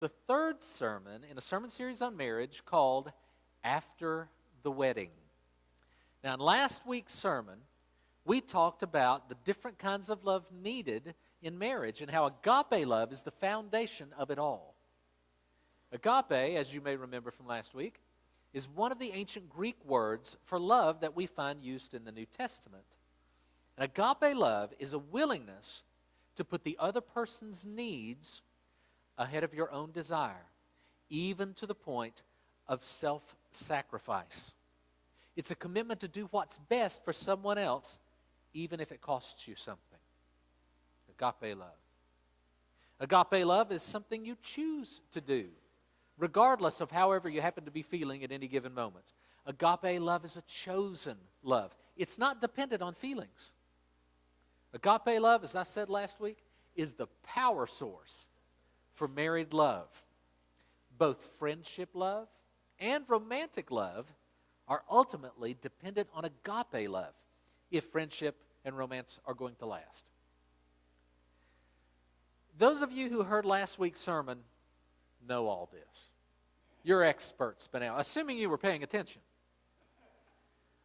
The third sermon in a sermon series on marriage called After the Wedding. Now, in last week's sermon, we talked about the different kinds of love needed in marriage and how agape love is the foundation of it all. Agape, as you may remember from last week, is one of the ancient Greek words for love that we find used in the New Testament. And agape love is a willingness to put the other person's needs ahead of your own desire, even to the point of self-sacrifice. It's a commitment to do what's best for someone else, even if it costs you something. Agape love. Agape love is something you choose to do, regardless of however you happen to be feeling at any given moment. Agape love is a chosen love. It's not dependent on feelings. Agape love, as I said last week, is the power source for married love. Both friendship love and romantic love are ultimately dependent on agape love if friendship and romance are going to last. Those of you who heard last week's sermon know all this. You're experts by now, assuming you were paying attention.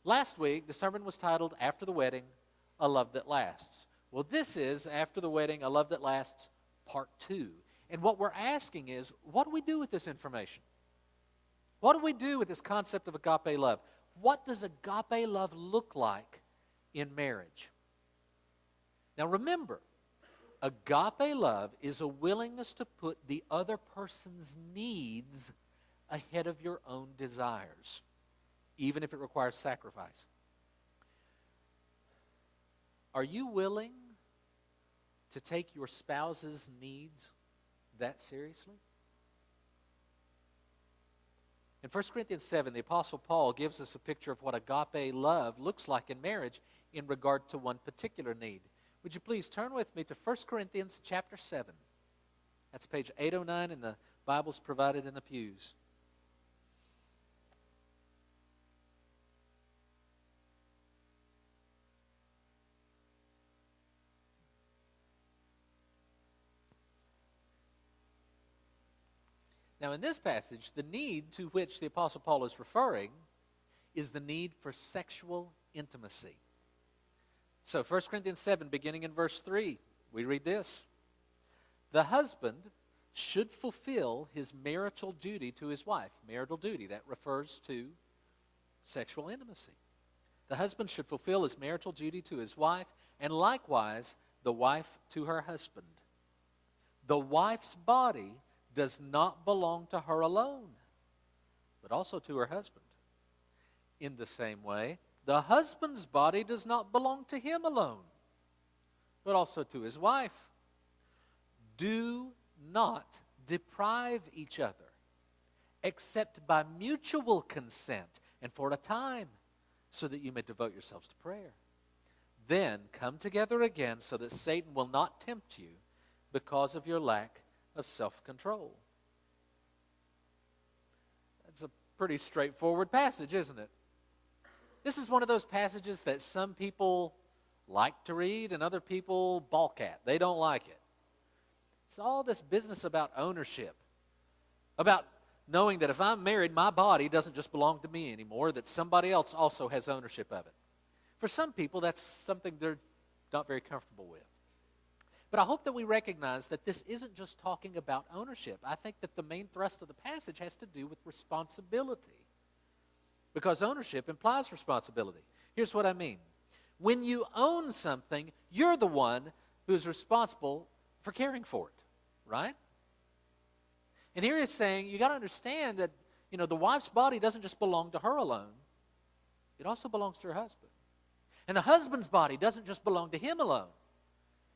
Last week, the sermon was titled, After the Wedding, A Love That Lasts. Well, this is After the Wedding, A Love That Lasts, Part 2. And what we're asking is, what do we do with this information? What do we do with this concept of agape love? What does agape love look like in marriage? Now remember, agape love is a willingness to put the other person's needs ahead of your own desires, even if it requires sacrifice. Are you willing to take your spouse's needs that seriously? In 1 Corinthians 7, the Apostle Paul gives us a picture of what agape love looks like in marriage in regard to one particular need. Would you please turn with me to 1 Corinthians chapter 7. That's page 809 in the Bibles provided in the pews. Now, in this passage, the need to which the Apostle Paul is referring is the need for sexual intimacy. So, 1 Corinthians 7, beginning in verse 3, we read this. The husband should fulfill his marital duty to his wife. Marital duty, that refers to sexual intimacy. The husband should fulfill his marital duty to his wife, and likewise the wife to her husband. The wife's body does not belong to her alone, but also to her husband. In the same way, the husband's body does not belong to him alone, but also to his wife. Do not deprive each other, except by mutual consent and for a time, so that you may devote yourselves to prayer. Then come together again so that Satan will not tempt you because of your lack of self-control. That's a pretty straightforward passage, isn't it? This is one of those passages that some people like to read and other people balk at. They don't like it. It's all this business about ownership, about knowing that if I'm married, my body doesn't just belong to me anymore, that somebody else also has ownership of it. For some people, that's something they're not very comfortable with. But I hope that we recognize that this isn't just talking about ownership. I think that the main thrust of the passage has to do with responsibility, because ownership implies responsibility. Here's what I mean. When you own something, you're the one who's responsible for caring for it, right? And here he's saying, you got to understand that, the wife's body doesn't just belong to her alone. It also belongs to her husband. And the husband's body doesn't just belong to him alone.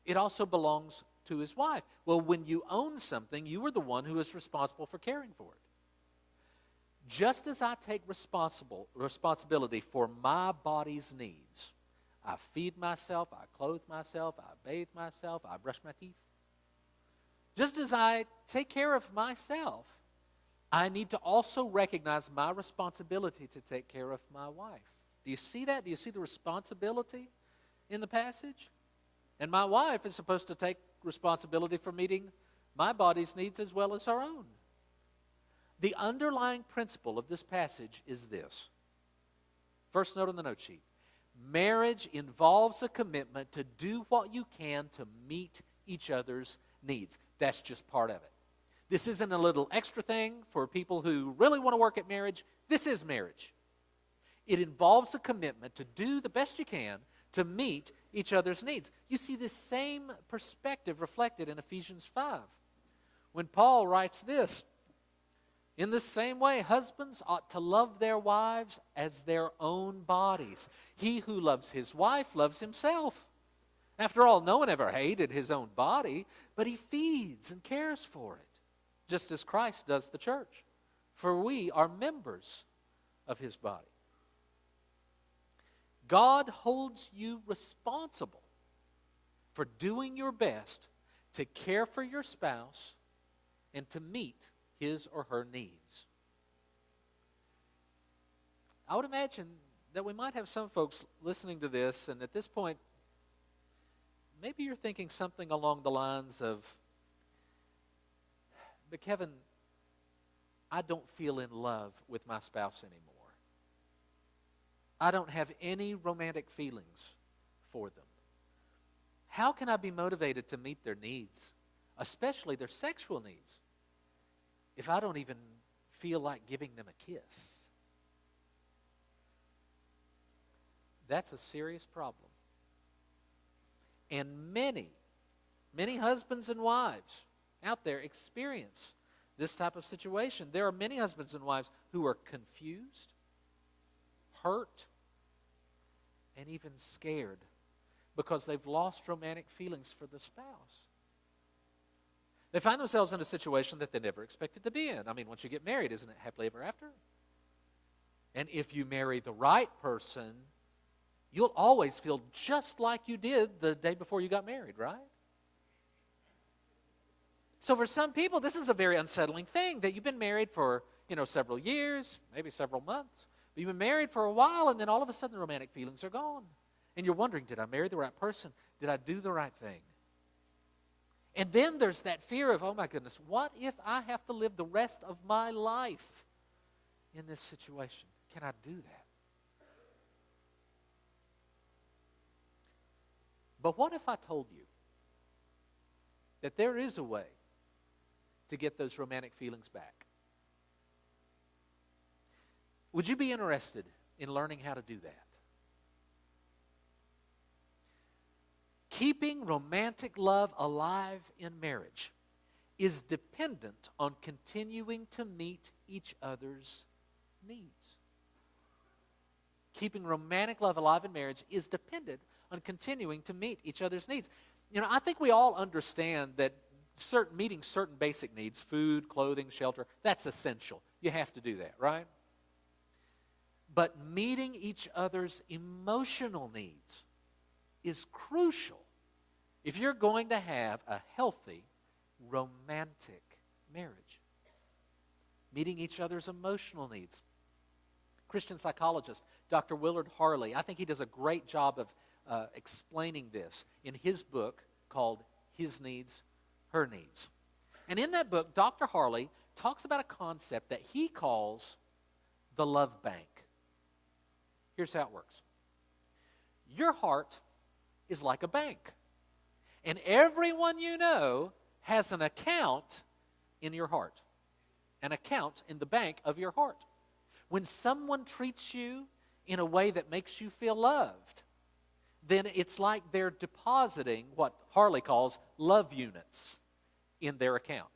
It also belongs to his wife. Well, when you own something, you are the one who is responsible for caring for it. Just as I take responsibility for my body's needs, I feed myself, I clothe myself, I bathe myself, I brush my teeth. Just as I take care of myself, I need to also recognize my responsibility to take care of my wife. Do you see that? Do you see the responsibility in the passage? And my wife is supposed to take responsibility for meeting my body's needs as well as her own. The underlying principle of this passage is this. First note on the note sheet. Marriage involves a commitment to do what you can to meet each other's needs. That's just part of it. This isn't a little extra thing for people who really want to work at marriage. This is marriage. It involves a commitment to do the best you can to meet each other's needs. You see this same perspective reflected in Ephesians 5 when Paul writes this. In the same way, husbands ought to love their wives as their own bodies. He who loves his wife loves himself. After all, no one ever hated his own body, but he feeds and cares for it, just as Christ does the church. For we are members of his body. God holds you responsible for doing your best to care for your spouse and to meet his or her needs. I would imagine that we might have some folks listening to this, and at this point, maybe you're thinking something along the lines of, but Kevin, I don't feel in love with my spouse anymore. I don't have any romantic feelings for them. How can I be motivated to meet their needs, especially their sexual needs, if I don't even feel like giving them a kiss? That's a serious problem. And many husbands and wives out there experience this type of situation. There are many husbands and wives who are confused, hurt, and even scared because they've lost romantic feelings for the spouse. They find themselves in a situation that they never expected to be in. I mean, once you get married, isn't it happily ever after? And if you marry the right person, you'll always feel just like you did the day before you got married, right? So for some people, this is a very unsettling thing, that you've been married for, several years, maybe several months. But you've been married for a while, and then all of a sudden the romantic feelings are gone. And you're wondering, did I marry the right person? Did I do the right thing? And then there's that fear of, oh my goodness, what if I have to live the rest of my life in this situation? Can I do that? But what if I told you that there is a way to get those romantic feelings back? Would you be interested in learning how to do that? Keeping romantic love alive in marriage is dependent on continuing to meet each other's needs. Keeping romantic love alive in marriage is dependent on continuing to meet each other's needs. I think we all understand that meeting certain basic needs, food, clothing, shelter, that's essential. You have to do that, right? But meeting each other's emotional needs is crucial if you're going to have a healthy, romantic marriage. Meeting each other's emotional needs. Christian psychologist Dr. Willard Harley, I think he does a great job of explaining this in his book called His Needs, Her Needs. And in that book, Dr. Harley talks about a concept that he calls the love bank. Here's how it works. Your heart is like a bank, and everyone you know has an account in your heart, an account in the bank of your heart. When someone treats you in a way that makes you feel loved, then it's like they're depositing what Harley calls love units in their account.